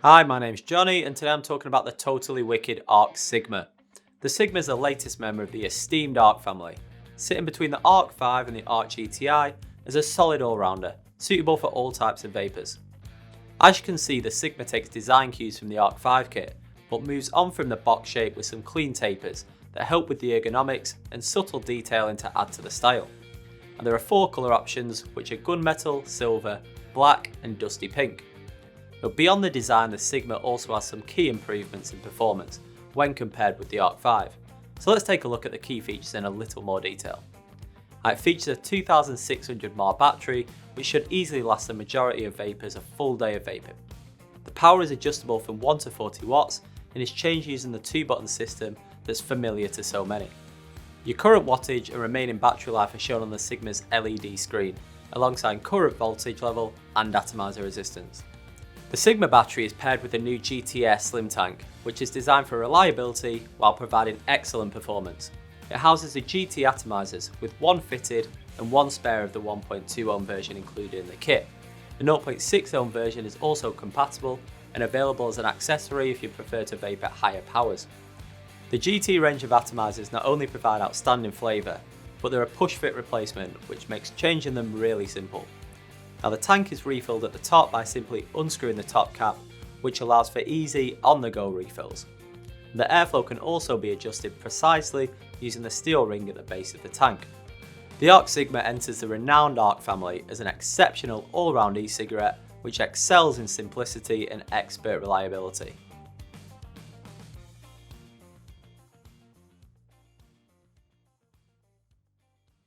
Hi, my name's Jonny, and today I'm talking about the totally wicked Arc Sigma. The Sigma is the latest member of the esteemed Arc family, sitting between the Arc 5 and the Arc GTI as a solid all-rounder, suitable for all types of vapors. As you can see, the Sigma takes design cues from the Arc 5 kit, but moves on from the box shape with some clean tapers that help with the ergonomics and subtle detailing to add to the style. And there are 4 colour options, which are gunmetal, silver, black and dusty pink. But beyond the design, the Sigma also has some key improvements in performance when compared with the Arc 5. So let's take a look at the key features in a little more detail. It features a 2600 mAh battery, which should easily last the majority of vapors a full day of vaping. The power is adjustable from 1 to 40 watts and is changed using the 2-button system that's familiar to so many. Your current wattage and remaining battery life are shown on the Sigma's LED screen, alongside current voltage level and atomizer resistance. The Sigma battery is paired with the new GT Slim Tank, which is designed for reliability while providing excellent performance. It houses the GT atomizers with 1 fitted and 1 spare of the 1.2 ohm version included in the kit. The 0.6 ohm version is also compatible and available as an accessory if you prefer to vape at higher powers. The GT range of atomizers not only provide outstanding flavour, but they're a push-fit replacement, which makes changing them really simple. Now the tank is refilled at the top by simply unscrewing the top cap, which allows for easy on-the-go refills. The airflow can also be adjusted precisely using the steel ring at the base of the tank. The Arc Sigma enters the renowned Arc family as an exceptional all-round e-cigarette which excels in simplicity and expert reliability.